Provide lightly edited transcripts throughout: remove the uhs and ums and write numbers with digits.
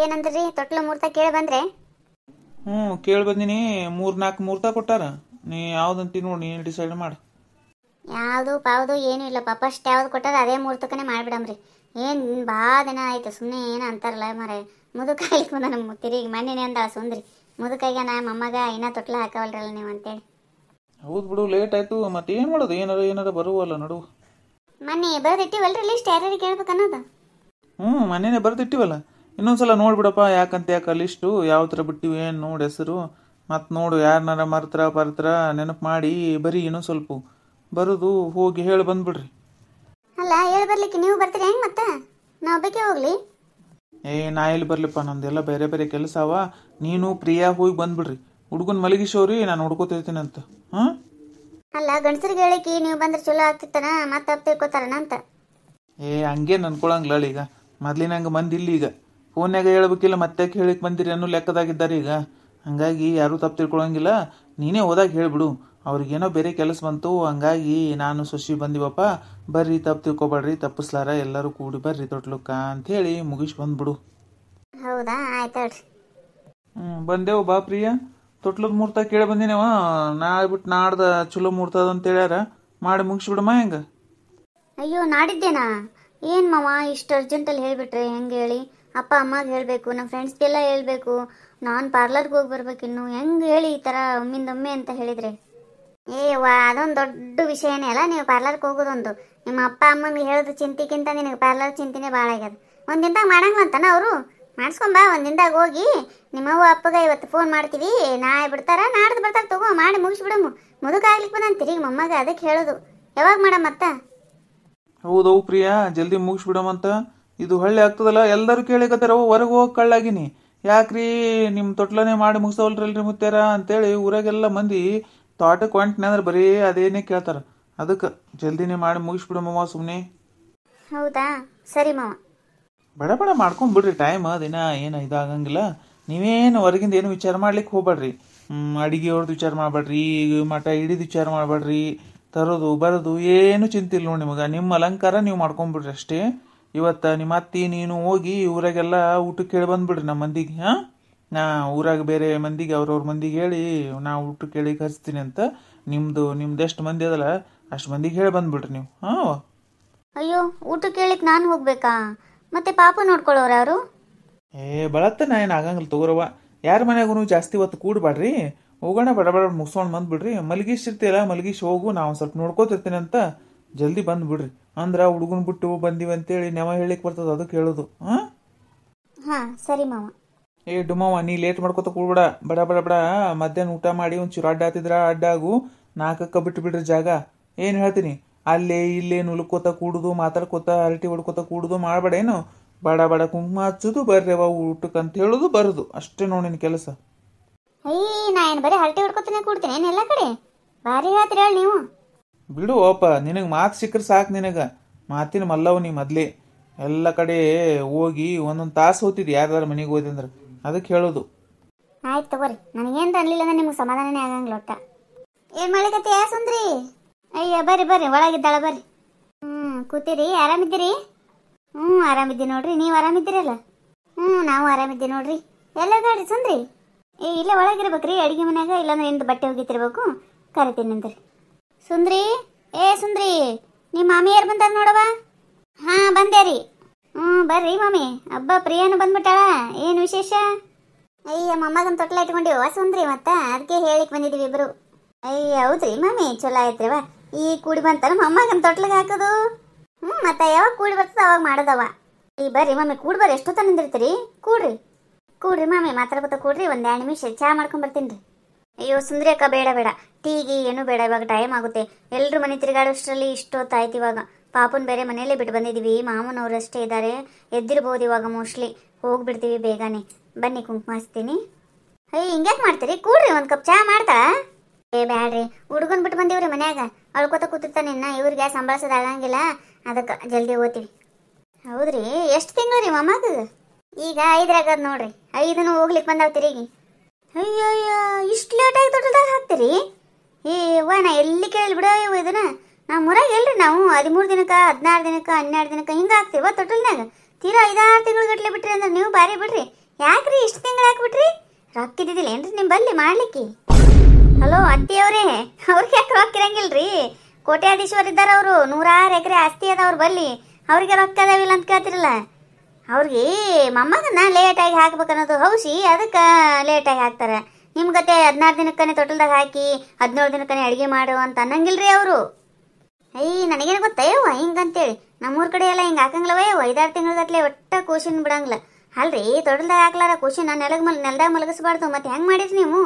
ಏನಂದ್ರಿ ತೊಟ್ಲು ಮುಹೂರ್ತ ಕೇಳಿ ಬಂದ್ರೆ? ಕೇಳಿ ಬಂದಿನಿ. 3-4 ಮುಹೂರ್ತ ಕೊಟ್ಟಾರ. ನೀ ಯಾವ್ದಂತಿ ನೋಡಿ, ನೀನು ಡಿಸೈಡ್ ಮಾಡು. ಯಾವುದು ಪಾವುದು ಏನೂ ಇಲ್ಲ ಫಸ್ಟ್ ಯಾವ್ದು ಕೊಟ್ಟಾರ ಅದೇ ಮುಹೂರ್ತಕ್ಕನೆ ಮಾಡಿಬಿಡಮ್ರಿ. ಏನು ಭಾಳ ದಿನ ಆಯ್ತು ಸುಮ್ಮನೆ ಏನು ಅಂತಾರಲ್ಲ ಮಾರೆ, ಮುದುಕಾಯ್ಲಿಕ್ಕೆ ಬಂದ ನಮ್ಮ ತಿರುಗಿ ಮನೆನೇ ಅಂದ ಸುಂದ್ರಿ ಮುದುಕಾಯಿಗ ನಾ ಮೊಮ್ಮಗ ಇನ್ನೂ ತೊಟ್ಲ ಹಾಕವಲ್ರಲ್ಲ ನೀವು ಅಂತೇಳಿ. ಹೌದು ಬಿಡು, ಲೇಟ್ ಆಯ್ತು. ಮತ್ತೆ ಏನು ಮಾಡೋದು, ಏನಾರ ಬರುವಲ್ಲ ನಡು. ಮೊನ್ನೆ ಬರೆದಿಟ್ಟಿವಲ್ರಿ ಲಿಸ್ಟ್ ಯಾರ್ಯಾರಿಗೆ ಕೇಳ್ಬೇಕು ಅನ್ನೋದು. ಮನೇನೆ ಬರೆದಿಟ್ಟಿವಲ್ಲ. ಇನ್ನೊಂದ್ಸಲ ನೋಡ್ಬಿಡಪ್ಪ, ಯಾಕೆ ಲಿಸ್ಟು ಯಾವ ಥರ ಬಿಟ್ಟಿವಿ ಏನು ನೋಡಿ ಹೆಸರು. ಮತ್ತು ನೋಡು, ಯಾರನ್ನಾರ ಮರ್ತರ ನೆನಪು ಮಾಡಿ ಬರೀ ಇನ್ನೊಂದು ಸ್ವಲ್ಪ ಬರೋದು ಹೋಗಿ ಹೇಳಿ ಬಂದ್ಬಿಡ್ರಿ. ಅಲ್ಲ ಹೇಳಿ ಬರ್ಲಿಕ್ಕೆ ನೀವು ಬರ್ತೀರಿ ಹೆಂಗೆ ಮತ್ತೆ? ನಾವು ಬೇಕೇ ಹೋಗ್ಲಿ? ನಾ ಎಲ್ಲಿ ಬರ್ಲಿಪ್ಪ, ನಮ್ದೆಲ್ಲ ಬೇರೆ ಬೇರೆ ಕೆಲಸ ಅವ. ನೀನು ಪ್ರಿಯಾ ಹೋಗಿ ಬಂದ್ಬಿಡ್ರಿ. ಹುಡುಗನ ಮಲಗಿಸೋರಿ, ನಾನು ಹುಡ್ಕೋತಿರ್ತೀನಿ ಅಂತ. ಅಲ್ಲ ಗಂಡಸರಿಗೆ ಹೇಳಿಕೆ ನೀವು ಬಂದ್ರೆ ಚಲೋ ಆಗ್ತಿತ್ತನ, ಮತ್ತೆ ತಪ್ಪು ತಿಳ್ಕೊತಾರನ ಅಂತ. ಹಂಗೇನು ಅನ್ಕೊಳಂಗಿಲ್ಲ ಈಗ. ಮೊದ್ಲಿನಂಗೆ ಮಂದಿ ಇಲ್ಲ ಈಗ. ಫೋನ್ಯಾಗ ಹೇಳ್ಬೇಕಿಲ್ಲ, ಮತ್ತೆ ಹೇಳಿಕ್ ಬಂದಿರಿ ಅನ್ನೋ ಲೆಕ್ಕದಾಗಿದ್ದಾರೆ ಈಗ. ಹಂಗಾಗಿ ಯಾರೂ ತಪ್ಪು ತಿಳ್ಕೊಳಂಗಿಲ್ಲ. ನೀನೇ ಹೋದಾಗ ಹೇಳಿಬಿಡು, ಅವ್ರಿಗೇನೋ ಬೇರೆ ಕೆಲಸ ಬಂತು, ಹಂಗಾಗಿ ನಾನು ಶಶಿ ಬಂದಿವಪ್ಪ, ಬರ್ರಿ ತಪ್ಪು ತಿಳ್ಕೊಬೇಡ್ರಿ, ತಪ್ಪಿಸ್ಲಾರ ಎಲ್ಲರೂ ಕೂಡಿ ಬರ್ರಿ ತೊಟ್ಲಕ್ಕ ಅಂಥೇಳಿ ಮುಗಿಸಿ ಬಂದ್ಬಿಡು. ಹೌದಾ, ಆಯ್ತು ಹೇಳ್ರಿ. ಬಂದೆವು ಬಾ ಪ್ರಿಯಾ. ತೊಟ್ಲದ ಮುಹೂರ್ತ ಕೇಳಿ ಬಂದಿನೇವ. ನಾಳೆ ಬಿಟ್ಟು ನಾಡ್ದ ಚಲೋ ಮುಹೂರ್ತ ಅಂತ ಹೇಳ್ಯಾರ, ಮಾಡಿ ಮುಗಿಸ್ಬಿಡಮ್ಮ ಹೆಂಗ? ಅಯ್ಯೋ ನಾಡಿದ್ದೇನಾ? ಏನು ಮಾವ ಇಷ್ಟು ಅರ್ಜೆಂಟಲ್ಲಿ ಹೇಳಿಬಿಟ್ರೆ ಹೆಂಗೆ ಹೇಳಿ? ಅಪ್ಪ ಅಮ್ಮಗೆ ಹೇಳಬೇಕು, ನಮ್ಮ ಫ್ರೆಂಡ್ಸ್ಗೆಲ್ಲ ಹೇಳಬೇಕು, ನಾನು ಪಾರ್ಲರ್ಗೆ ಹೋಗಿ ಬರ್ಬೇಕಿನ್ನು. ಹೆಂಗೆ ಹೇಳಿ ಈ ಥರ ಒಮ್ಮಿಂದೊಮ್ಮೆ ಅಂತ ಹೇಳಿದರೆ? ಅದೊಂದು ದೊಡ್ಡ ವಿಷಯನೇ ಅಲ್ಲ ನೀವು ಪಾರ್ಲರ್ಗೆ ಹೋಗೋದೊಂದು. ನಿಮ್ಮ ಅಪ್ಪ ಅಮ್ಮನಿಗೆ ಹೇಳೋದು ಚಿಂತೆಗಿಂತ ನಿನಗೆ ಪಾರ್ಲರ್ ಚಿಂತೆನೇ ಭಾಳ ಆಗ್ಯದ. ಒಂದು ದಿನದಾಗ ಮಾಡಂಗಂತಾನ ಅವರು? ಮಾಡಿಸ್ಕೊಂಬಾ, ಒಂದು ದಿನದಾಗ ಹೋಗಿ ನಿಮ್ಮವ್ವ ಅಪ್ಪಗೆ ಇವತ್ತು ಫೋನ್ ಮಾಡ್ತೀವಿ, ನಾಳೆ ಬಿಡ್ತಾರ ನಾಡ್ದು ಬರ್ತಾರೆ, ತಗೋ ಮಾಡಿ ಮುಗಿಸ್ಬಿಡಮ್ಮು. ಮುದುಕಾಗ್ಲಿಕ್ಕೆ ಬಂದಂತೀರಿ ಈಗ ಮೊಮ್ಮಗ, ಅದಕ್ಕೆ ಹೇಳೋದು. ಯಾವಾಗ ಮಾಡಮ್ಮ ಮತ್ತ? ಹೌದವು ಪ್ರಿಯಾ, ಜಲ್ದಿ ಮುಗಿಸ್ಬಿಡಮಂತ. ಇದು ಹಳ್ಳಿ ಆಗ್ತದಲ್ಲ, ಎಲ್ಲರೂ ಕೇಳಿಕತ್ತಾರ ಹೊರಗೆ ಹೋಗಿ ಕಳ್ಳಾಗಿನಿ. ಯಾಕ್ರಿ ನಿಮ್ಮ ತೊಟ್ಲನೇ ಮಾಡಿ ಮುಗಿಸವಲ್ರಲ್ರಿ ಮುತ್ಯಾರ ಅಂತೇಳಿ ಊರಾಗೆಲ್ಲ ಮಂದಿ ತೋಟಕ್ಕೆ ಹೊಂಟ್ನೆ ಅಂದ್ರೆ ಬರೀ ಅದೇನೇ ಕೇಳ್ತಾರ. ಅದಕ್ಕೆ ಜಲ್ದಿನೇ ಮಾಡಿ ಮುಗಿಸ್ಬಿಡಮ್ಮವ ಸುಮ್ಮನೆ. ಹೌದಾ, ಸರಿ ಮಾವ. ಬಡ ಮಾಡ್ಕೊಂಡ್ಬಿಡ್ರಿ, ಟೈಮ್ ದಿನ ಏನು ಇದಾಗಂಗಿಲ್ಲ. ನೀವೇನು ಹೊರಗಿಂದ ಏನು ವಿಚಾರ ಮಾಡ್ಲಿಕ್ಕೆ ಹೋಗ್ಬೇಡ್ರಿ. ಅಡಿಗೆ ಅವ್ರದ್ದು ವಿಚಾರ ಮಾಡಬೇಡ್ರಿ, ಮಠ ಹಿಡಿದು ವಿಚಾರ ಮಾಡಬೇಡ್ರಿ, ತರೋದು ಬರೋದು ಏನು ಚಿಂತಿಲ್ಲ ನೋಡಿ ನಿಮಗೆ. ನಿಮ್ಮ ಅಲಂಕಾರ ನೀವು ಮಾಡ್ಕೊಂಡ್ಬಿಡ್ರಿ ಅಷ್ಟೇ. ಇವತ್ತು ನಿಮ್ಮ ಅತ್ತಿ ನೀನು ಹೋಗಿ ಊರಾಗೆಲ್ಲ ಊಟಕ್ಕೆ ಹೇಳಿ ಬಂದ್ಬಿಡ್ರಿ ನಮ್ಮ ಮಂದಿಗೆ. ನಾ ಊರಾಗ ಬೇರೆ ಮಂದಿಗೆ ಅವ್ರವ್ರ ಮಂದಿಗೆ ಹೇಳಿ ನಾ ಊಟಕ್ಕೆ ಹೇಳಿ ಕರಿಸ್ತೀನಿ ಅಂತ. ನಿಮ್ದು ಎಷ್ಟು ಮಂದಿ ಅದಲ್ಲ ಅಷ್ಟು ಮಂದಿಗೆ ಹೇಳಿ ಬಂದ್ಬಿಡ್ರಿ ನೀವು. ಅಯ್ಯೋ, ಊಟಕ್ಕೆ ಹೇಳಿಕ್ ನಾನು ಹೋಗ್ಬೇಕಾ? ಮತ್ತೆ ಪಾಪ ನೋಡ್ಕೊಳ್ಳೋರು ಯಾರು? ಬಳತ್ತ ನಾ ಏನು ಆಗಂಗಿಲ್ಲ ತಗೋರವ. ಯಾರ ಮನ್ಯಾಗೂ ಜಾಸ್ತಿ ಹೊತ್ತು ಕೂಡ್ಬೇಡ್ರಿ, ಹೋಗೋಣ ಬಡ ಮುಗಿಸ್ಕೊಂಡು ಬಂದ್ಬಿಡ್ರಿ. ಮಲಗಿಸಿರ್ತೀರ ಮಲಗಿಸಿ ಹೋಗು, ನಾವು ಸ್ವಲ್ಪ ನೋಡ್ಕೋತಿರ್ತೀನಿ ಅಂತ ಜಲ್ದಿ ಬಂದ್ಬಿಡ್ರಿ. ಅಂದ್ರೆ ಹುಡುಗನ್ ಬಿಟ್ಟು ಬಂದಿವಿ ಅಂತೇಳಿ ನೆವ ಹೇಳಿಕ್ ಬರ್ತದ, ಅದಕ್ಕೆ ಹೇಳೋದು. ಸರಿ ಮಾವ. ಡುಮ್ಮವ್ವ, ನೀ ಲೇಟ್ ಮಾಡ್ಕೊತ ಕೂಡ್ಬೇಡ. ಬಡ ಮಧ್ಯಾಹ್ನ ಊಟ ಮಾಡಿ ಒಂಚೂರು ಅಡ್ಡ ಹಾತಿದ್ರ ಅಡ್ಡಾಗು, 4ಕ್ಕೆ ಬಿಟ್ಟು ಬಿಡ್ರಿ ಜಾಗ. ಏನು ಹೇಳ್ತೀನಿ, ಅಲ್ಲೇ ಇಲ್ಲೇ ನುಲ್ಕೋತ ಕೂಡುದು, ಮಾತಾಡ್ಕೋತ ಹರಟಿ ಹೊಡ್ಕೋತ ಕೂಡುದು ಮಾಡಬೇಡ. ಏನು ಬಡ ಕುಂಕುಮ ಹಚ್ಚೋದು, ಬರ್ರಿ ಅವ ಊಟಕ್ಕೆ ಅಂತ ಹೇಳೋದು ಬರೋದು ಅಷ್ಟೇ ನೋಡಿ ನಿನ್ನ ಕೆಲಸ. ನಾ ಏನು ಬರೀ ಹರಟಿ ಹೊಡ್ಕೋತಾನೆ ಕೂಡ್ತೀನಿ ಏನೆಲ್ಲ ಕಡೆ? ಭಾರಿ ಹೇಳ್ತೀರಿ ಹೇಳಿ ನೀವು. ಬಿಡು ಓಪ, ನಿನಗೆ ಮಾತು ಸಿಕ್ಕರೆ ಸಾಕು. ನಿನಗೆ ಮಾತಿನ ಮಲ್ಲವ್ ನೀ ಮೊದಲೇ. ಎಲ್ಲ ಕಡೆ ಹೋಗಿ ಒಂದೊಂದು ತಾಸು ಹೋಗ್ತಿದ್ದಿ ಯಾರ್ದಾರ ಮನೆಗೆ ಹೋದಿ ಅಂದ್ರೆ, ಅದಕ್ಕೆ ಹೇಳೋದು. ಆಯ್ತು ತಗೋರಿ, ನನಗೇನು ಅನ್ಲಿಲ್ಲ ಅಂದ್ರೆ ನಿಮ್ಗೆ ಸಮಾಧಾನನೇ ಆಗಂಗಿಲ್ಲ ಒಟ್ಟ. ಏನು ಮಾಡ್ಲಿಕತ್ತಿ ಯಾ ಸುಂದ್ರಿ? ಅಯ್ಯ ಬರ್ರಿ ಒಳಗಿದ್ದಾಳ ಬರ್ರಿ. ಕೂತೀರಿ? ಆರಾಮಿದ್ದೀರಿ? ಆರಾಮಿದ್ದೀವಿ ನೋಡ್ರಿ. ನೀವು ಆರಾಮಿದ್ದೀರಲ್ಲ? ನಾವು ಆರಾಮಿದ್ದೀವಿ ನೋಡ್ರಿ. ಎಲ್ಲ ಗಾಡಿ ಸುಂದ್ರಿ? ಇಲ್ಲೇ ಒಳಗಿರ್ಬೇಕ್ರಿ, ಅಡಿಗೆ ಮನ್ಯಾಗ. ಇಲ್ಲಾಂದ್ರೆ ನಿಂದು ಬಟ್ಟೆ ಒಗಿತಿರ್ಬೇಕು, ಕರಿತೀನಿ ಅಂದ್ರಿ. ಸುಂದ್ರಿ, ಸುಂದ್ರಿ, ನಿಮ್ಮ ಮಾಮಿಯಾರು ಬಂದಾರ ನೋಡವ. ಬಂದೆ ರೀ. ಬರ್ರಿ ಮಾಮಿ. ಹಬ್ಬ ಪ್ರಿಯಾನು ಬಂದ್ಬಿಟ್ಟಾಳ. ಏನು ವಿಶೇಷ? ಮೊಮ್ಮಗನ ತೊಟ್ಲ ಇಟ್ಕೊಂಡಿವ ಸುಂದ್ರಿ, ಮತ್ತೆ ಅದಕ್ಕೆ ಹೇಳಿಕ್ ಬಂದಿದ್ದೀವಿ ಇಬ್ರು. ಹೌದ್ರಿ ಮಾಮಿ, ಚಲೋ ಆಯ್ತ್ರಿವ. ಈ ಕೂಡಿ ಬಂತಾನ ಮೊಮ್ಮಗನ ತೊಟ್ಲಿಗೆ ಹಾಕೋದು. ಮತ್ತೆ ಯಾವಾಗ ಕೂಡಿ ಬರ್ತದ ಅವಾಗ ಮಾಡೋದವ. ಬರ್ರಿ ಮಾಮಿ, ಕೂಡಿ ಬರ್ರಿ. ಎಷ್ಟೊತ್ತ ನಿಂದಿರ್ತೀರಿ? ಕೂಡ್ರಿ ಮಾಮಿ, ಮಾತಾಡ್ಕೊತ ಕೂಡ್ರಿ. 1-2 ನಿಮಿಷ ಚಹಾ ಮಾಡ್ಕೊಂಡ್ ಬರ್ತೀನಿ ರೀ. ಅಯ್ಯೋ ಸುಂದ್ರಿ ಅಕ್ಕ, ಬೇಡ ಟೀಗಿ ಏನು ಬೇಡ, ಇವಾಗ ಟೈಮ್ ಆಗುತ್ತೆ. ಎಲ್ಲರೂ ಮನೆ ತಿರುಗಾಡೋಷ್ಟರಲ್ಲಿ ಇಷ್ಟೊತ್ತಾಯ್ತು. ಇವಾಗ ಪಾಪನ್ ಬೇರೆ ಮನೆಯಲ್ಲೇ ಬಿಟ್ಟು ಬಂದಿದ್ದೀವಿ. ಮಾಮನವ್ರು ಅಷ್ಟೇ ಇದ್ದಾರೆ, ಎದ್ದಿರ್ಬೋದು ಇವಾಗ ಮೋಸ್ಟ್ಲಿ. ಹೋಗ್ಬಿಡ್ತೀವಿ ಬೇಗನೆ. ಬನ್ನಿ ಕುಂಕುಮ ಹಚ್ತೀನಿ. ಹಿಂಗ್ಯಾಕೆ ಮಾಡ್ತೀರಿ? ಕೂಡ್ರಿ, 1 ಕಪ್ ಚಹಾ ಮಾಡ್ತಾ? ಬ್ಯಾಡ್ರಿ, ಹುಡುಗನ್ ಬಿಟ್ಟು ಬಂದೀವ್ರಿ ಮನ್ಯಾಗ. ಅಳ್ಕೊತ ಕೂತಿರ್ತಾನೆ ಇನ್ನ. ಇವ್ರಿಗೆ ಸಂಭಾಳಿಸೋದು ಆಗಂಗಿಲ್ಲ, ಅದಕ್ಕೆ ಜಲ್ದಿ ಹೋಗ್ತೀವಿ. ಹೌದ್ರಿ, ಎಷ್ಟು ತಿಂಗಳು ರೀ ಮೊಮ್ಮಗ? ಈಗ 5 ಆಗದ ನೋಡ್ರಿ. 5 ಹೋಗ್ಲಿಕ್ಕೆ ಬಂದಾವ ತಿರುಗಿ. ಅಯ್ಯೋ ಇಷ್ಟು ಲೇಟಾಗಿ ತೊಟಲ್ದಾಗ ಹಾಕ್ತೀರಿ? ನಾ ಎಲ್ಲಿ ಕೇಳಿ ಬಿಡ ಇದನ್ನ. ನಮ್ಮೂರಾಗ ಎಲ್ರಿ ನಾವು 13 ದಿನಕ್ಕೆ, 16 ದಿನಕ್ಕೆ, 12 ದಿನಕ್ಕೆ ಹಿಂಗೆ ಹಾಕ್ತೀವ ತೊಟಲ್ನಾಗ. ತೀರಾ 5-6 ತಿಂಗಳು ಗಟ್ಲೆ ಬಿಟ್ರಿ ಅಂದ್ರೆ ನೀವು ಬಾರಿ ಬಿಡ್ರಿ. ಯಾಕ್ರಿ ಇಷ್ಟು ತಿಂಗಳು ಹಾಕ್ಬಿಟ್ರಿ? ರೊಕ್ಕ ಇದ್ದಿದ್ದಿಲ್ಲ ಏನ್ರಿ ನಿಮ್ಮ ಬಲ್ಲಿ ಮಾಡ್ಲಿಕ್ಕೆ? ಹಲೋ ಅತ್ತಿಯವ್ರೇ, ಅವ್ರಿಗೆ ಯಾಕೆ ರೊಕ್ಕ ಇರಂಗಿಲ್ರಿ? ಕೋಟ್ಯಾಧೀಶ್ವರ ಇದ್ದಾರೆ ಅವರು, 100 ಎಕರೆ ಆಸ್ತಿ ಅದ ಅವ್ರ ಬಲ್ಲಿ. ಅವ್ರಿಗೆ ರೊಕ್ಕ ಅದಾವಿಲ್ಲ ಅಂತ ಕೇಳ್ತಿರಲ್ಲ. ಅವ್ರಿಗೆ ಮೊಮ್ಮಗನ್ನ ಲೇಟಾಗಿ ಹಾಕ್ಬೇಕನ್ನೋದು ಹೌಸಿ, ಅದಕ್ಕೆ ಲೇಟಾಗಿ ಹಾಕ್ತಾರೆ. ನಿಮ್ಗತ್ತೆ 16 ದಿನಕ್ಕನೆ ತೊಟಲ್ದಾಗ ಹಾಕಿ 17 ದಿನಕ್ಕನೆ ಅಡುಗೆ ಮಾಡು ಅಂತ ಅನ್ನಂಗಿಲ್ರಿ ಅವರು. ನನಗೇನು ಗೊತ್ತಯ್ಯವ ಹಿಂಗಂತೇಳಿ. ನಮ್ಮೂರ ಕಡೆ ಎಲ್ಲ ಹಿಂಗೆ ಹಾಕಂಗಿಲ್ಲವಯ್ಯವ. 5-6 ತಿಂಗಳಗಟ್ಲೆ ಒಟ್ಟ ಕೂಸಿನ ಬಿಡಂಗಿಲ್ಲ. ಅಲ್ರಿ ತೊಟಲ್ದಾಗ ಹಾಕ್ಲಾರ ಕೂಸಿನ ನೆಲದಾಗ ಮಲಗಿಸ್ಬಾರ್ದು. ಮತ್ತೆ ಹೆಂಗೆ ಮಾಡಿರಿ ನೀವು?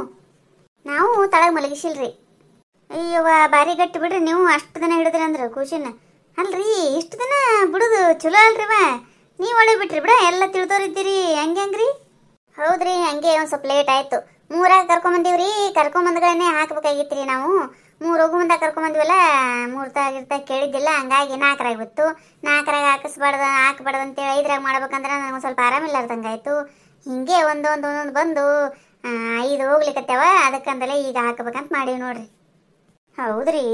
ನಾವು ತಳಗ ಮಲಗಿಸಿಲ್ರಿ. ಅಯ್ಯವ್ವ, ಭಾರಿ ಗಟ್ಟಿ ಬಿಡ್ರಿ ನೀವು. ಅಷ್ಟು ದಿನ ಹಿಡಿದ್ರಿ ಅಂದ್ರೆ ಕೂಸಿನ. ಅಲ್ರಿ ಇಷ್ಟು ದಿನ ಬಿಡುದು ಚಲೋ ಅಲ್ರಿವ. ನೀವು ಒಳಗೆ ಬಿಟ್ರಿ ಬಿಡ, ಎಲ್ಲ ತಿಳಿದೋರಿದ್ದೀರಿ. ಹೆಂಗ್ರಿ? ಹೌದ್ರಿ, ಹಂಗೆ ಒಂದು ಸ್ವಲ್ಪ ಲೇಟ್ ಆಯ್ತು. 3 ಕರ್ಕೊಂಬಂದಿವ್ರಿ. ಕರ್ಕೊಂಬಂದ್ಗಳನ್ನೇ ಹಾಕ್ಬೇಕಾಗಿತ್ರಿ ನಾವು. 3 ಹೋಗು ಮುಂದೆ ಕರ್ಕೊಂಬಂದಿವಲ್ಲ, 3 ತಾಗಿರ್ತಾ ಕೇಳಿದ್ದಿಲ್ಲ. ಹಂಗಾಗಿ 4 ಬಿತ್ತು. 4 ಹಾಕ್ಬಾರ್ದು ಅಂತೇಳಿ 5 ಮಾಡ್ಬೇಕಂದ್ರೆ ನನಗೆ ಸ್ವಲ್ಪ ಆರಾಮಿಲ್ಲಾರ್ದಂಗಾಯ್ತು. ಹಿಂಗೆ ಒಂದೊಂದು ಬಂದು 5 ಹೋಗ್ಲಿಕ್ಕತ್ತೇವ. ಅದಕ್ಕಂದಲೇ ಈಗ ಹಾಕ್ಬೇಕಂತ ಮಾಡೀವಿ ನೋಡ್ರಿ. ಹೌದ್ರಿ,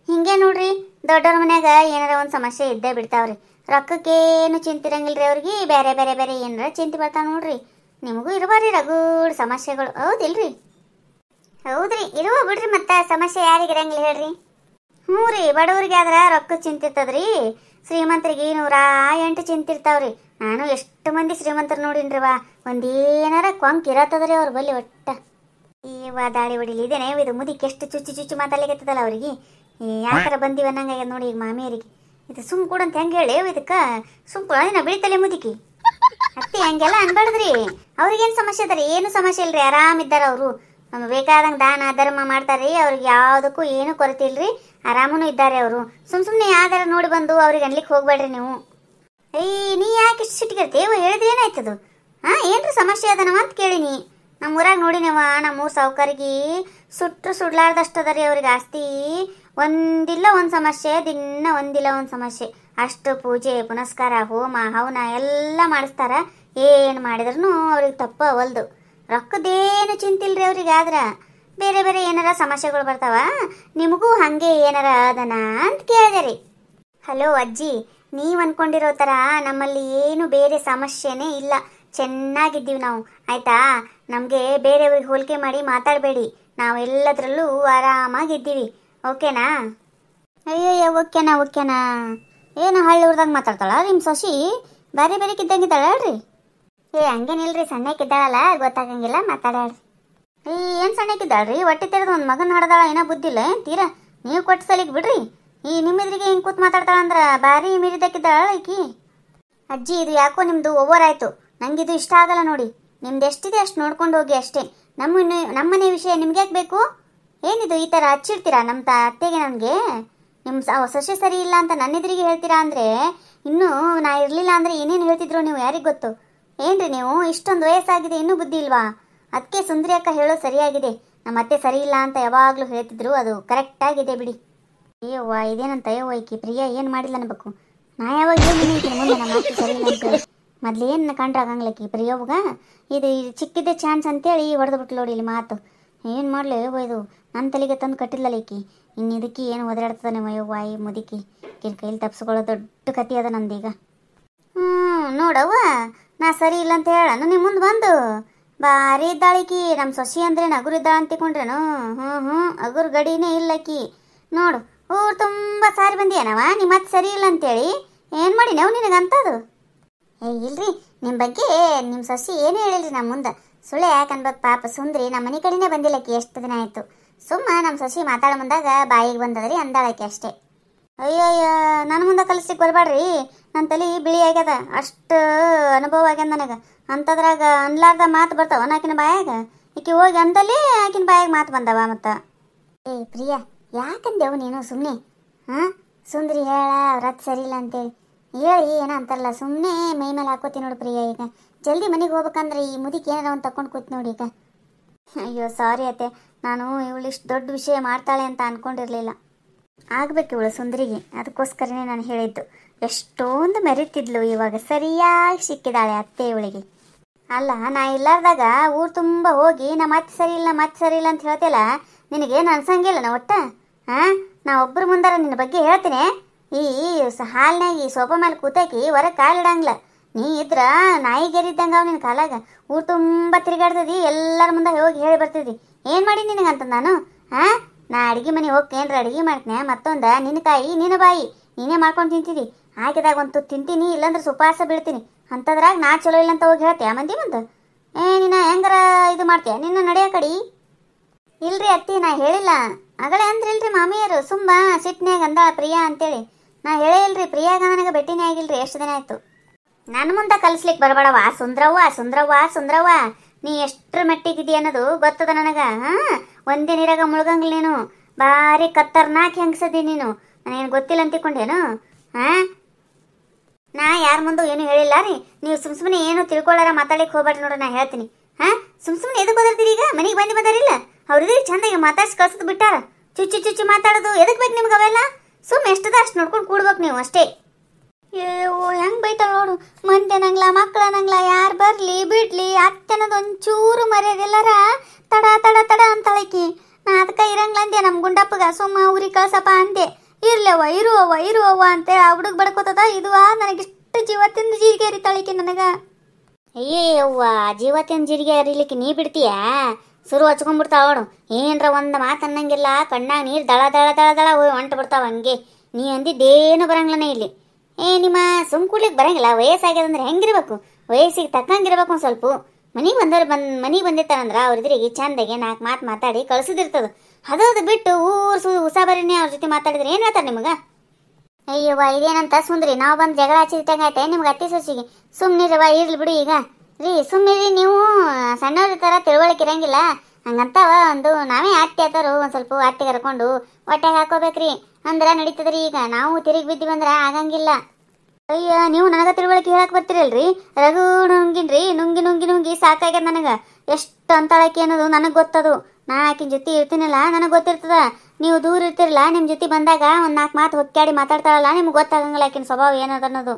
ಹಿಂಗೆ ನೋಡ್ರಿ. ದೊಡ್ಡವ್ರ ಮನ್ಯಾಗ ಏನಾರ ಒಂದು ಸಮಸ್ಯೆ ಇದ್ದೇ ಬಿಡ್ತಾವ್ರಿ. ರೊಕ್ಕಕ್ಕೇನು ಚಿಂತಿರಂಗಿಲ್ರಿ ಅವ್ರಿಗೆ. ಬೇರೆ ಬೇರೆ ಬೇರೆ ಏನಾರ ಚಿಂತೆ ಬರ್ತಾವ ನೋಡ್ರಿ. ನಿಮಗೂ ಇರಬಾರ್ರಿ ರಗೂಡ್ ಸಮಸ್ಯೆಗಳು, ಹೌದಿಲ್ರಿ? ಹೌದ್ರಿ, ಇರುವ ಬಿಡ್ರಿ. ಮತ್ತೆ ಸಮಸ್ಯೆ ಯಾರಿಗೆ ಇರಂಗಿಲ್ಲ ಹೇಳ್ರಿ? ಹ್ಞೂ ರೀ, ಬಡವ್ರಿಗೆ ಆದ್ರೆ ರೊಕ್ಕ ಚಿಂತಿರ್ತದ್ರಿ. ಶ್ರೀಮಂತರಿಗೆ 108 ಚಿಂತಿರ್ತಾವ್ರಿ. ನಾನು ಎಷ್ಟು ಮಂದಿ ಶ್ರೀಮಂತರು ನೋಡಿನ್ರಿವಾ, ಒಂದೇನಾರ ಕೊಂಕ್ ಇರತ್ತದ್ರಿ ಅವ್ರ ಬಲ್ಲಿ ಒಟ್ಟ. ಈವ ದಾಳಿ ಹೊಡಿಲಿ ಇದೇನೆ ಇದು ಮುದಿಕ್ಕೆ ಎಷ್ಟು ಚುಚ್ಚು ಮಾತಾಡ್ಲಿಕ್ಕತ್ತದಲ್ಲ ಅವ್ರಿಗೆ. ಯಾಕಾರ ಬಂದಿವ ಅನ್ನಂಗಾಗ್ಯದ ನೋಡಿ ಈಗ ಮಾಮಿಯರಿಗೆ. ಇದು ಸುಮ್ ಕೂಡ ಅಂತ ಹೆಂಗೆ ಹೇಳಿ ಇದಕ್ಕೆ ಸುಮ್ ಕೂಡ ಬೆಳಿತಲೆ ಮುದುಕಿ. ಅತ್ತಿ ಹಂಗೆಲ್ಲ ಅನ್ಬಾರ್ದ್ರಿ. ಅವ್ರಿಗೇನು ಸಮಸ್ಯೆ ಅದ ರೀ? ಏನು ಸಮಸ್ಯೆ ಇಲ್ರಿ, ಆರಾಮಿದ್ದಾರ ಅವರು. ನಮ್ಗೆ ಬೇಕಾದಂಗೆ ದಾನ ಧರ್ಮ ಮಾಡ್ತಾರ್ರಿ. ಅವ್ರಿಗೆ ಯಾವುದಕ್ಕೂ ಏನು ಕೊರತೆ ಇಲ್ರಿ, ಆರಾಮೂ ಇದ್ದಾರೆ ಅವರು. ಸುಮ್ಮನೆ ಯಾವ್ದಾರ ನೋಡಿ ಬಂದು ಅವ್ರಿಗೆ ಅನ್ಲಿಕ್ಕೆ ಹೋಗ್ಬೇಡ್ರಿ ನೀವು. ನೀ ಯಾಕೆ ಇಷ್ಟು ಸಿಟ್ಟಿಗಿರ್ತೀವ? ಹೇಳಿದ್ರೆ ಏನಾಯ್ತದು? ಏನ್ರಿ ಸಮಸ್ಯೆ ಅದನವ ಅಂತ ಕೇಳಿನಿ. ನಮ್ಮೂರಾಗ ನೋಡಿನವ, ನಮ್ಮೂರು ಸಾವುಕಾರಿಗೆ ಸುಡ್ಲಾರ್ದಷ್ಟು ಅದ ರೀ ಅವ್ರಿಗೆ ಆಸ್ತಿ. ಒಂದಿಲ್ಲ ಒಂದು ಸಮಸ್ಯೆ, ದಿನ ಒಂದಿಲ್ಲ ಒಂದು ಸಮಸ್ಯೆ. ಅಷ್ಟು ಪೂಜೆ ಪುನಸ್ಕಾರ ಹೋಮ ಹವನ ಎಲ್ಲ ಮಾಡಿಸ್ತಾರ. ಏನು ಮಾಡಿದ್ರೂ ಅವ್ರಿಗೆ ತಪ್ಪ ಅವಲ್ದು. ರೊಕ್ಕದೇನು ಚಿಂತಿಲ್ರಿ ಅವ್ರಿಗೆ. ಆದ್ರೆ ಬೇರೆ ಬೇರೆ ಏನಾರ ಸಮಸ್ಯೆಗಳು ಬರ್ತಾವ. ನಿಮಗೂ ಹಾಗೆ ಏನಾರ ಅದನ ಅಂತ ಕೇಳಿದೆ ರೀ. ಹಲೋ ಅಜ್ಜಿ, ನೀವು ಅನ್ಕೊಂಡಿರೋ ಥರ ನಮ್ಮಲ್ಲಿ ಏನು ಬೇರೆ ಸಮಸ್ಯೆನೇ ಇಲ್ಲ. ಚೆನ್ನಾಗಿದ್ದೀವಿ ನಾವು, ಆಯ್ತಾ? ನಮಗೆ ಬೇರೆಯವ್ರಿಗೆ ಹೋಲಿಕೆ ಮಾಡಿ ಮಾತಾಡಬೇಡಿ. ನಾವು ಎಲ್ಲದರಲ್ಲೂ ಆರಾಮಾಗಿದ್ದೀವಿ, ಓಕೆನಾ? ಅಯ್ಯಯ್ಯ, ಓಕೆನಾ? ಏನು ಹಳ್ಳಿ ಊರ್ದಾಗ ಮಾತಾಡ್ತಾಳ ನಿಮ್ಮ ಸೊಸಿ? ಬೇರೆ ಬೇರೆಕ್ಕಿದ್ದಂಗಿದ್ದಾಳ ಹೇಳ್ರಿ. ಹಂಗೇನಿಲ್ರಿ, ಸಣ್ಣಕ್ಕಿದ್ದಾಳಲ್ಲ, ಗೊತ್ತಾಗಂಗಿಲ್ಲ, ಮಾತಾಡ್ರಿ. ಏನು ಸಣ್ಣಕ್ಕಿದ್ದಾಳ್ರಿ? ಹೊಟ್ಟೆ ತೆರೆದು ಒಂದು ಮಗನ ಹಾಡ್ದಾಳ, ಏನೋ ಬುದ್ಧಿಲ್ಲ ತೀರಾ. ನೀವು ಕೊಟ್ಟು ಸಲಿಗೆ ಬಿಡ್ರಿ. ನಿಮ್ಮಿದ್ರಿಗೆ ಹಿಂಗೆ ಕೂತ್ ಮಾತಾಡ್ತಾಳಂದ್ರೆ ಭಾರಿ ಮೀರಿದಕ್ಕಿದ್ದಾಳ ಈಕಿ. ಅಜ್ಜಿ, ಇದು ಯಾಕೋ ನಿಮ್ಮದು ಓವರ್ ಆಯಿತು. ನಂಗಿದು ಇಷ್ಟ ಆಗಲ್ಲ ನೋಡಿ. ನಿಮ್ದು ಎಷ್ಟಿದೆ ಅಷ್ಟು ನೋಡ್ಕೊಂಡು ಹೋಗಿ ಅಷ್ಟೇ. ನಮ್ಮನೆ ವಿಷಯ ನಿಮ್ಗೆ ಯಾಕೆ ಬೇಕು? ಏನಿದು ಈ ಥರ ಹಚ್ಚಿಡ್ತೀರಾ ನಮ್ಮ ಅತ್ತೆಗೆ? ನನಗೆ ನಿಮ್ಮ ಸೊಸೆ ಸರಿ ಇಲ್ಲ ಅಂತ ನನ್ನೆದುರಿಗೆ ಹೇಳ್ತೀರಾ ಅಂದರೆ, ಇನ್ನೂ ನಾ ಇರಲಿಲ್ಲ ಅಂದರೆ ಏನೇನು ಹೇಳ್ತಿದ್ರು ನೀವು ಯಾರಿಗೆ ಗೊತ್ತು? ಏನ್ರಿ ನೀವು ಇಷ್ಟೊಂದು ವಯಸ್ಸಾಗಿದೆ ಇನ್ನೂ ಬುದ್ಧಿ ಇಲ್ವಾ? ಅದಕ್ಕೆ ಸುಂದರಿ ಅಕ್ಕ ಹೇಳೋದು ಸರಿಯಾಗಿದೆ. ನಮ್ಮ ಅತ್ತೆ ಸರಿ ಇಲ್ಲ ಅಂತ ಯಾವಾಗಲೂ ಹೇಳ್ತಿದ್ರು, ಅದು ಕರೆಕ್ಟಾಗಿದೆ ಬಿಡಿ. ಅಯ್ಯವ್ವ, ಇದೇನಂತ ಅಯ್ಯವ್ವ ಈಕಿ ಪ್ರಿಯಾ ಏನು ಮಾಡಿಲ್ಲ ಅನ್ಬೇಕು. ನಾ ಯಾವಾಗ ಹೇಳಿದ್ದೀನಿ ಈಕಿನ ಮುಂದೆ ನಮ್ಮ ಅತ್ತೆ ಸರಿ ಇಲ್ಲ ಅಂತೇಳಿ? ಮೊದ್ಲೇನು ಕಂಡ್ರೆ ಆಗಂಗಿಲ್ಲಕ್ಕಿ ಪ್ರಿಯೋಗ. ಇದು ಚಿಕ್ಕಿದ್ದೆ ಚಾನ್ಸ್ ಅಂತೇಳಿ ಹೊಡೆದು ಬಿಟ್ಟು ನೋಡಿ ಇಲ್ಲಿ ಮಾತು. ಏನು ಮಾಡಲಿ ಅಯ್ಯವ್ವ, ಇದು ನನ್ನ ತಲೆಗೆ ತಂದು ಕಟ್ಟಿಲ್ಲಲ್ಲ ಈಕಿ. ಇನ್ನು ಇದಕ್ಕೆ ಏನು ಒದರಾಡ್ತದೆ ಅಯ್ಯವ್ವ ಈ ಮುದುಕಿ. ಈಕಿನ ಕೈಲಿ ತಪ್ಪಿಸ್ಕೊಳ್ಳೋ ದೊಡ್ಡ ಕತಿ ಅದ ನಂದೀಗ. ನೋಡವ್ವ, ನಾ ಸರಿ ಇಲ್ಲ ಅಂತ ಹೇಳ ನಿಮ್ಮ ಮುಂದೆ ಬಂದು ಭಾರಿ ಇದ್ದಾಳಿಕಿ. ನಮ್ಮ ಸೊಸಿ ಅಂದ್ರೇನು ಅಗುರು ಇದ್ದಾಳ ಅಂತಿಕೊಂಡ್ರೇನು? ಅಗುರು ಗಡಿನೇ ಇಲ್ಲಕ್ಕಿ. ನೋಡು, ಊರು ತುಂಬ ಸಾರಿ ಬಂದಿಯನವ ನಿಮ್ಮ ಮತ್ತೆ ಸರಿ ಇಲ್ಲ ಅಂತೇಳಿ. ಏನು ಮಾಡಿ ನಾವು ನಿನಗಂತದು? ಇಲ್ರಿ, ನಿಮ್ಮ ಬಗ್ಗೆ ನಿಮ್ಮ ಸೊಸಿ ಏನು ಹೇಳಿಲ್ರಿ ನಮ್ಮ ಮುಂದೆ. ಸುಳ್ಳೆ ಯಾಕೆ ಅನ್ಬೇಕು ಪಾಪ. ಸುಂದ್ರಿ ನಮ್ಮ ಮನೆ ಕಡೆನೇ ಬಂದಿಲ್ಲಕ್ಕಿ, ಎಷ್ಟು ದಿನ ಆಯಿತು. ಸುಮ್ಮ ನಮ್ಮ ಸೊಸಿ ಮಾತಾಡೋ ಮುಂದಾಗ ಬಾಯಿಗೆ ಬಂದದ್ರಿ ಅಂದಾಳಕ್ಕೆ ಅಷ್ಟೇ. ಅಯ್ಯಯ್ಯ, ನನ್ನ ಮುಂದೆ ಕಲಿಸ್ಲಿಕ್ಕೆ ಬರಬೇಡ್ರಿ. ನನ್ನ ತಲೆ ಬಿಳಿ ಆಗ್ಯದ, ಅಷ್ಟು ಅನುಭವ ಆಗ್ಯದ ನನಗೆ. ಅಂಥದ್ರಾಗ ಅನ್ಲಾರ್ದ ಮಾತು ಬರ್ತಾವ ಆಕಿನ ಬಾಯಾಗ. ಈಕಿ ಹೋಗಿ ಅಂದಲ್ಲಿ ಆಕಿನ ಬಾಯಾಗ ಮಾತು ಬಂದವ. ಮತ್ತು ಪ್ರಿಯಾ, ಯಾಕಂದೇವು ನೀನು ಸುಮ್ಮನೆ? ಸುಂದ್ರಿ ಹೇಳ ವ್ರತ್ ಸರಿ ಇಲ್ಲ ಅಂತೇಳಿ ಹೇಳಿ ಏನೋ ಅಂತಾರಲ್ಲ, ಸುಮ್ಮನೆ ಮೈ ಮೇಲೆ ಹಾಕೋತಿ ನೋಡು ಪ್ರಿಯಾ. ಈಗ ಜಲ್ದಿ ಮನೆಗೆ ಹೋಗ್ಬೇಕಂದ್ರೆ ಈ ಮುದಿಗೆ ಏನಾರ ಒಂದು ತಕೊಂಡು ಕೂತ್ ನೋಡಿ ಈಗ. ಅಯ್ಯೋ ಸಾರಿ ಅತ್ತೆ, ನಾನು ಇವಳು ಇಷ್ಟು ದೊಡ್ಡ ವಿಷಯ ಮಾಡ್ತಾಳೆ ಅಂತ ಅಂದ್ಕೊಂಡಿರಲಿಲ್ಲ. ಆಗಬೇಕು ಇವಳು ಸುಂದರಿಗೆ, ಅದಕ್ಕೋಸ್ಕರನೇ ನಾನು ಹೇಳಿದ್ದು. ಎಷ್ಟೊಂದು ಮೆರಿತಿದ್ಲು, ಇವಾಗ ಸರಿಯಾಗಿ ಸಿಕ್ಕಿದಾಳೆ ಅತ್ತೆ ಇವಳಿಗೆ. ಅಲ್ಲ, ನಾ ಇಲ್ಲಾರ್ದಾಗ ಊರು ತುಂಬ ಹೋಗಿ ನಮ್ಮ ಮತ್ತೆ ಸರಿ ಇಲ್ಲ ಅಂತ ಹೇಳ್ತಿಲ್ಲ. ನಿನಗೇನು ಅನ್ಸಂಗಿಲ್ಲ ನಾ ಒಟ್ಟ? ನಾ ಒಬ್ಬರು ಮುಂದಾರ ನಿನ್ನ ಬಗ್ಗೆ ಹೇಳ್ತೀನಿ. ಈ ಹಾಲಿನಾಗ ಈ ಸೋಫಾ ಮೇಲೆ ಕೂತಾಕಿ ಹೊರಗೆ ಕಾಲಿಡಂಗಿಲ್ಲ. ನೀ ಇದ್ರ ನಾಯಿಗೇರಿದ್ದಂಗ ಅವ್ ನಿನ್ ಕಾಲಾಗ ಊರ್ ತುಂಬಾ ತಿರುಗಾಡ್ತದಿ, ಎಲ್ಲರ ಮುಂದೆ ಹೋಗಿ ಹೇಳಿ ಬರ್ತಿದ್ದಿ. ಏನ್ ಮಾಡಿ ನಿನಗಂತ ನಾನು ನಾ ಅಡಿಗೆ ಮನೆ ಹೋಗಿ ಏನ್ರ ಅಡಿಗೆ ಮಾಡ್ತೇನೆ, ಮತ್ತೊಂದ ನಿನ್ನ ಕಾಯಿ ನಿನ್ನ ಬಾಯಿ ನೀನೇ ಮಾಡ್ಕೊಂಡು ತಿಂತಿದಿ. ಹಾಕಿದಾಗ ಒಂದು ತಿಂತೀನಿ, ಇಲ್ಲಾಂದ್ರೆ ಸುಪಾಸ ಬೀಳ್ತೀನಿ. ಅಂತದ್ರಾಗ ನಾ ಚಲೋ ಇಲ್ಲ ಅಂತ ಹೋಗಿ ಹೇಳ್ತೀಯ ಮಂದಿ ಮುಂದೆ? ನೀನ ಹೆಂಗಾರ ಇದು ಮಾಡ್ತೀಯ? ನಿನ್ನ ನಡೆಯ ಕಡಿ. ಇಲ್ರಿ ಅತ್ತಿ, ನಾ ಹೇಳಿಲ್ಲ. ಅಗಳೇ ಅಂದ್ರಿಲ್ರಿ ಮಾಮಿಯರು, ಸುಮ್ಮ ಸಿಟ್ನ್ಯಾಗ ಅಂದ ಪ್ರಿಯಾ ಅಂತೇಳಿ. ನಾ ಹೇಳೇ ಇಲ್ರಿ, ಪ್ರಿಯಾಗ ನನಗೆ ಭೇಟಿನೇ ಆಗಿಲ್ರಿ, ಎಷ್ಟು ದಿನ ಆಯ್ತು. ನನ್ನ ಮುಂದೆ ಕಲಿಸ್ಲಿಕ್ಕೆ ಬರಬೇಡವ ಸುಂದ್ರವ್ವ. ಸುಂದ್ರವ್ವ ಸುಂದ್ರವ್ವ ನೀ ಎಷ್ಟ್ರ ಮಟ್ಟಿಗಿದಿ ಅನ್ನೋದು ಗೊತ್ತದ ನನಗ. ಒಂದೇ ನೀರಾಗ ಮುಳುಗಂಗಿಲ್ಲ ನೀನು. ಭಾರಿ ಕತ್ತರ್ನಾಕ್ ಹೆಂಗಸದಿ ನೀನು. ನನಗೇನು ಗೊತ್ತಿಲ್ಲ ಅಂತಿಕೊಂಡೇನು? ನಾ ಯಾರ ಮುಂದೆ ಏನು ಹೇಳಿಲ್ಲ ರೀ. ನೀವು ಸುಮ್ಮನೆ ಏನು ತಿಳ್ಕೊಳ್ಳಾರ ಮಾತಾಡ್ಲಿಕ್ಕೆ ಹೋಗ್ಬೇಡ್ರಿ ನೋಡ್ರಿ, ನಾ ಹೇಳ್ತೀನಿ. ಸುಮ್ಮನೆ ಎದಕ್ಕೆ ಬದರ್ತೀರಿ? ಈಗ ಮನೆಗೆ ಬಂದಾರಿಲ್ಲ, ಅವ್ರಿದ್ರೆ ಚಂದಾಗಿ ಮಾತಾಡ್ಸಿ ಕಳ್ಸದ್ ಬಿಟ್ಟಾರ. ಚುಚ್ಚು ಚುಚ್ಚು ಮಾತಾಡೋದು ಎದಕ್ ಬೇಕು ನಿಮ್ಗೆ ಅವೆಲ್ಲ? ಸುಮ್ಮನೆ ಎಷ್ಟದ ಅಷ್ಟು ನೋಡ್ಕೊಂಡು ಕೂಡ್ಬೇಕು ನೀವು ಅಷ್ಟೇ. ಹೆಂಗ್ ಬೈತಾಳ ನೋಡು. ಮಂದಿ ಅನ್ನಂಗ್ಲ, ಮಕ್ಳು ಅನ್ನಂಗ್ಲ, ಯಾರು ಬರ್ಲಿ ಬಿಡ್ಲಿ ಅತ್ತೆ ಅನ್ನೋದು ಒಂಚೂರು ಮರ್ಯಾದೆಲ್ಲಾರ ತಡ ತಡ ತಡ ಅಂತಾಳಕಿ. ನಾ ಅದಕ್ಕೆ ಇರಂಗ್ಲ ಅಂದೆ ನಮ್ಮ ಗುಂಡಪ್ಪಗ, ಸುಮ್ಮ ಊರಿಗೆ ಕಳ್ಸಪ್ಪ ಅಂದೆ. ಇರ್ಲವ್ವ ಇರುವವ್ವ ಅಂತೇಳಿ ಆ ಹುಡುಗ ಬಡ್ಕೋತದ. ಇದು ನನಗಿಷ್ಟು ಜೀವತ್ತಿಂದ ಜೀರಿಗೆ ಹರಿತಾಳಿಕೆ ನನಗ. ಅಯ್ಯವ್ವ, ಜೀವತ್ತಿನ ಜೀರಿಗೆ ಹರಿಲಿಕ್ಕೆ ನೀ ಬಿಡ್ತೀಯಾ? ಸುರು ಹಚ್ಕೊಂಡ್ಬಿಡ್ತಾವ ಅವಳು. ಏನರ ಒಂದು ಮಾತು ಅನ್ನಂಗಿಲ್ಲ, ಕಣ್ಣಾಗ ನೀರು ದಳ ದಳ ದಳ ದಳ ಹೊಂಟು ಬಿಡ್ತಾವ ಹಂಗೆ. ನೀ ಅಂದಿದ್ದೇನು ಬರಂಗಿಲ್ಲನೇ ಇಲ್ಲಿ. ನಿಮ್ಮ ಸುಮ್ ಕೂಡ್ಲಿಕ್ಕೆ ಬರಂಗಿಲ್ಲ. ವಯಸ್ಸಾಗ್ಯದಂದ್ರೆ ಹೆಂಗಿರ್ಬೇಕು? ವಯಸ್ಸಿಗೆ ತಕ್ಕಂಗಿರ್ಬೇಕು. ಒಂದು ಸ್ವಲ್ಪ ಮನೆಗೆ ಬಂದಿರ್ತಾರಂದ್ರೆ ಅವ್ರಿದ್ರಿಗೆ ಚಂದಾಗೆ 4 ಮಾತು ಮಾತಾಡಿ ಕಳ್ಸೋದಿರ್ತದ. ಅದು ಬಿಟ್ಟು ಉಸಾಬರಿನೇ ಅವ್ರ ಜೊತೆ ಮಾತಾಡಿದ್ರೆ ಏನು ಹೇಳ್ತಾರೆ ನಿಮ್ಗೆ? ಅಯ್ಯವ್ವ, ಇದೇನಂತ ಸುಂದ್ರಿ, ನಾವು ಬಂದು ಜಗಳ ಹಚ್ಚಿದಂಗೆ ಆಯ್ತಾ ನಿಮ್ಗೆ ಅತ್ತಿ ಸೊಸಿಗೆ? ಸುಮ್ಮನಿರವ, ಇರ್ಲಿ ಬಿಡಿ. ಈಗ ರೀ ಸುಮ್ಮನಿರಿ, ನೀವು ಸಣ್ಣವ್ರ ಥರ ತಿಳುವಳಿಕೆ ಇರಂಗಿಲ್ಲ. ಹಂಗಂತವ ಒಂದು ನಾವೇ ಅತ್ತಿ ಆತರು ಒಂದು ಸ್ವಲ್ಪ ಅತ್ತಿ ಕರ್ಕೊಂಡು ಹೊಟ್ಟೆಗೆ ಹಾಕೋಬೇಕ್ರಿ ಅಂದ್ರೆ ನಡೀತದ್ರಿ. ಈಗ ನಾವು ತಿರುಗಿ ಬಿದ್ದು ಬಂದ್ರೆ ಆಗಂಗಿಲ್ಲ. ಅಯ್ಯ, ನೀವು ನನಗೆ ತಿಳುವಳಿಕೆ ಹೇಳಕ್ ಬರ್ತಿರಲ್ರಿ? ರಘು ನುಂಗಿನ್ರಿ, ನುಂಗಿ ನುಂಗಿ ನುಂಗಿ ಸಾಕಾಗ್ಯದ ನನಗೆ. ಎಷ್ಟು ಅಂತಾಳಕಿ ಅನ್ನೋದು ನನಗೆ ಗೊತ್ತದು. ನಾ ಆಕಿನ ಜೊತೆ ಇರ್ತೀನಲ್ಲ, ನನಗೆ ಗೊತ್ತಿರ್ತದ. ನೀವು ದೂರ ಇರ್ತಿರಲ್ಲ, ನಿಮ್ಮ ಜೊತೆ ಬಂದಾಗ ಒಂದು 4 ಮಾತು ಹೊಕ್ಕಾಡಿ ಮಾತಾಡ್ತಾಳಲ್ಲ, ನಿಮ್ಗೆ ಗೊತ್ತಾಗಂಗಿಲ್ಲ ಆಕಿನ ಸ್ವಭಾವ ಏನದ ಅನ್ನೋದು.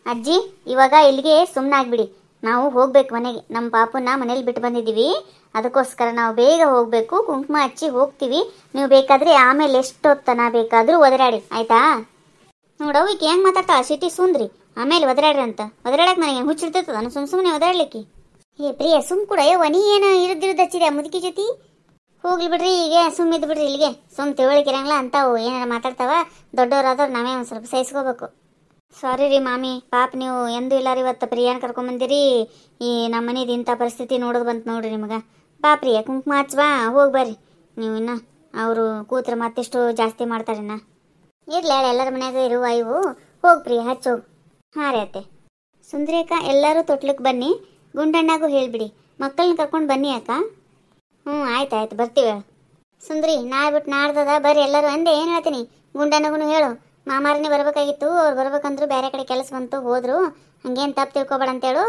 ಅಜ್ಜಿ, ಇವಾಗ ಇಲ್ಲಿಗೆ ಸುಮ್ಮನಾಗ್ಬಿಡಿ. ನಾವು ಹೋಗ್ಬೇಕು ಮನೆಗೆ. ನಮ್ಮ ಪಾಪುನ ಮನೇಲಿ ಬಿಟ್ಟು ಬಂದಿದ್ದೀವಿ, ಅದಕ್ಕೋಸ್ಕರ ನಾವು ಬೇಗ ಹೋಗಬೇಕು. ಕುಂಕುಮ ಹಚ್ಚಿ ಹೋಗ್ತೀವಿ. ನೀವು ಬೇಕಾದ್ರೆ ಆಮೇಲೆ ಎಷ್ಟೊತ್ತನ ಬೇಕಾದರೂ ಒದರಾಡಿ, ಆಯ್ತಾ? ನೋಡವು ಈಕೆ ಹೆಂಗೆ ಮಾತಾಡ್ತಾಳ ಸಿಟಿ ಸುಂದ್ರಿ. ಆಮೇಲೆ ಒದರಾಡ್ರಿ ಅಂತ. ಒದರಾಡಕ್ಕೆ ನನಗೆ ಹುಚ್ಚಿಡ್ತಿರ್ತದ ನಾನು ಸುಮ್ಮನೆ ಒದರಾಡ್ಲಿಕ್ಕೆ. ಪ್ರಿಯ ಸುಮ್ ಕೂಡ ಯವ್ವ, ನೀ ಏನು ಇರದಿರೋದು ಹಚ್ಚಿದೆ ಮುದುಕಿ ಜೊತೆ? ಹೋಗ್ಲಿ ಬಿಡ್ರಿ, ಈಗ ಸುಮ್ಮಿದ್ದು ಬಿಡ್ರಿ. ಇಲ್ಲಿಗೆ ಸುಮ್ ತಿಳುವಳಿಕೆ ಇರಂಗಿಲ್ಲ ಅಂತಾವು ಏನಾರ ಮಾತಾಡ್ತಾವ. ದೊಡ್ಡವರಾದವ್ರು ನಾವೇ ಒಂದು ಸ್ವಲ್ಪ ಸಹಿಸ್ಕೋಬೇಕು. ಸಾರಿ ರೀ ಮಾಮಿ, ಪಾಪ ನೀವು ಎಂದೂ ಇಲ್ಲಾರಿ ಇವತ್ತು ಪ್ರಿಯಾನ ಕರ್ಕೊಂಬಂದಿರಿ. ಈ ನಮ್ಮ ಮನೇದು ಇಂಥ ಪರಿಸ್ಥಿತಿ ನೋಡೋದು ಬಂತು ನೋಡ್ರಿ ನಿಮಗೆ. ಬಾ ಪ್ರಿಯ, ಕುಂಕುಮ ಹಚ್ವಾ, ಹೋಗಿ ಬರ್ರಿ ನೀವು. ಇನ್ನು ಅವರು ಕೂತ್ರೆ ಮತ್ತೆಷ್ಟು ಜಾಸ್ತಿ ಮಾಡ್ತಾರಿನ್ನ. ಇರ್ಲಿ ಹೇಳ, ಎಲ್ಲರ ಮನ್ಯಾಗ ಇರುವ ಇವು. ಹೋಗಿ ಪ್ರಿಯ, ಹಚ್ಚೋಗಿ. ಹಾಂ ರೀ ಅತ್ತೆ. ಸುಂದ್ರಿ ಅಕ್ಕ, ಎಲ್ಲರೂ ತೊಟ್ಲಕ್ಕೆ ಬನ್ನಿ. ಗುಂಡಣ್ಣಗೂ ಹೇಳಿಬಿಡಿ, ಮಕ್ಕಳನ್ನ ಕರ್ಕೊಂಡು ಬನ್ನಿ ಅಕ್ಕ. ಆಯ್ತು ಬರ್ತೀವಿ. ಸುಂದ್ರಿ, ನಾಳೆ ಬಿಟ್ಟು ನಾಡ್ದದ ಬರ್ರಿ ಎಲ್ಲರೂ ಅಂದೆ. ಏನು ಹೇಳ್ತೀನಿ, ಗುಂಡಣ್ಣಗೂ ಹೇಳು. ಮಾಮಾರನೇ ಬರ್ಬೇಕಾಗಿತ್ತು, ಅವ್ರು ಬರ್ಬೇಕಂದ್ರು ಬೇರೆ ಕಡೆ ಕೆಲಸ ಬಂತು, ಹೋದ್ರು. ಹಂಗೇನು ತಪ್ಪು ತಿಳ್ಕೊಬೇಡ ಅಂತೇಳು.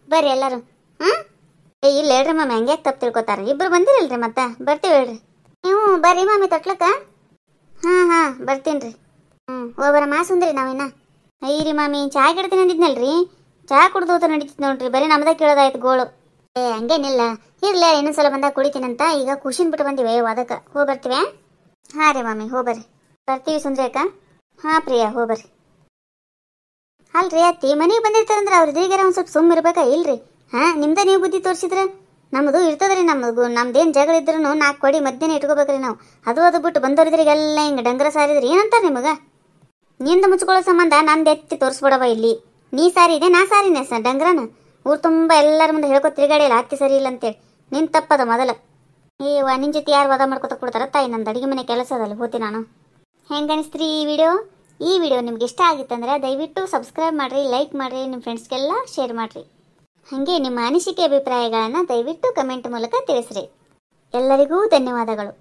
ಬರ್ರಿ ಎಲ್ಲರೂ. ಇಲ್ಲ ಹೇಳ್ರಿ ಮಾಮಿ, ಹಂಗ್ಯಾಕೆ ತಪ್ಪು ತಿಳ್ಕೊತಾರೆ? ಇಬ್ರು ಬಂದಿರಲ್ರಿ, ಮತ್ತೆ ಬರ್ತೀವಿ ಹೇಳ್ರಿ. ನೀವು ಬರ್ರಿ ಮಾಮಿ ತೊಟ್ಲಕ್ಕ. ಹಾಂ ಬರ್ತೀನಿ ರೀ. ಹೋಗ್ಬರಮ್ಮ ಸುಂದ್ರಿ ನಾವಿನ್ನ. ಅಯ್ಯರಿ ಮಾಮಿ, ಚಹಾ ಗಿಡ್ತೀನಿ ಅಂದಿದ್ನಲ್ರಿ, ಚಹಾ ಕುಡ್ದು ಹೋತ ನಡೀತಿದ್ ನೋಡ್ರಿ. ಬರೀ ನಮ್ದ ಕೇಳೋದಾಯ್ತು ಗೋಳು. ಹಂಗೇನಿಲ್ಲ, ಇರ್ಲಿ ಇನ್ನೊಂದ್ಸಲ ಬಂದಾಗ ಕುಡಿತೀನಂತ. ಈಗ ಖುಷಿನ್ ಬಿಟ್ಟು ಬಂದಿವಿ, ಅದಕ್ಕೆ ಹೋಗಿ ಬರ್ತೀವಿ. ಹಾಂ ರೀ ಮಾಮಿ, ಹೋಗ್ಬರ್ರಿ. ಬರ್ತೀವಿ ಸುಂದ್ರಿ ಅಕ್ಕ. ಹಾಂ ಪ್ರಿಯಾ, ಹೋಗ್ಬರ್ರಿ. ಅಲ್ರಿ ಅತ್ತಿ, ಮನೆಗೆ ಬಂದಿರ್ತಾರಂದ್ರೆ ಅವ್ರ ಇದ್ರಿಗಾರ ಒಂದು ಸ್ವಲ್ಪ ಸುಮ್ಮ ಇರ್ಬೇಕಾ? ಇಲ್ರಿ. ನಿಮ್ದ ನೀವು ಬುದ್ಧಿ ತೋರಿಸಿದ್ರೆ ನಮ್ಮದು ಇರ್ತದ್ರಿ. ನಮ್ದೇನು ಜಗಳ ಇದ್ರೂ 4 ಕೊಡಿ ಮಧ್ಯಾಹ್ನ ಇಟ್ಕೋಬೇಕ್ರಿ ನಾವು. ಅದು ಬಿಟ್ಟು ಬಂದವ್ರಿದ್ರಿಗೆಲ್ಲ ಹಿಂಗೆ ಡಂಗರ ಸಾರಿದ್ರಿ ಏನಂತಾರೆ ನಿಮಗೆ? ನಿಂದ ಮುಚ್ಕೊಳ್ಳೋ ಸಂಬಂಧ ನಂದು ಎತ್ತಿ ತೋರಿಸ್ಬಿಡವ ಇಲ್ಲಿ. ನೀ ಸಾರಿ ಇದೆ, ನಾ ಸಾರಿನೇ ಡಂಗ್ರನ. ಊರು ತುಂಬ ಎಲ್ಲರ ಮುಂದೆ ಹೇಳ್ಕೊ ತಿರುಗಾಡಿಲ್ಲ ಅತ್ತಿ ಸರಿ ಇಲ್ಲ ಅಂತೇಳಿ. ನಿನ್ ತಪ್ಪದ ಮೊದಲ. ನಿನ್ನ ಜೊತೆ ಯಾರು ವಾದ ಮಾಡ್ಕೊತ ಕೊಡ್ತಾರ? ತಾಯಿ, ನಂದು ಅಡಿಗೆ ಮನೆ ಕೆಲಸ ಅದಲ್ಲ, ಹೋತಿ ನಾನು. ಹೆಂಗೆ ಅನಿಸ್ತ್ರಿ ಈ ವಿಡಿಯೋ ನಿಮ್ಗೆ ಇಷ್ಟ ಆಗಿತ್ತಂದ್ರೆ ದಯವಿಟ್ಟು ಸಬ್ಸ್ಕ್ರೈಬ್ ಮಾಡಿರಿ, ಲೈಕ್ ಮಾಡಿರಿ, ನಿಮ್ಮ ಫ್ರೆಂಡ್ಸ್ಗೆಲ್ಲ ಶೇರ್ ಮಾಡಿರಿ. ಹಾಗೆ ನಿಮ್ಮ ಅನಿಸಿಕೆ ಅಭಿಪ್ರಾಯಗಳನ್ನು ದಯವಿಟ್ಟು ಕಮೆಂಟ್ ಮೂಲಕ ತಿಳಿಸ್ರಿ. ಎಲ್ಲರಿಗೂ ಧನ್ಯವಾದಗಳು.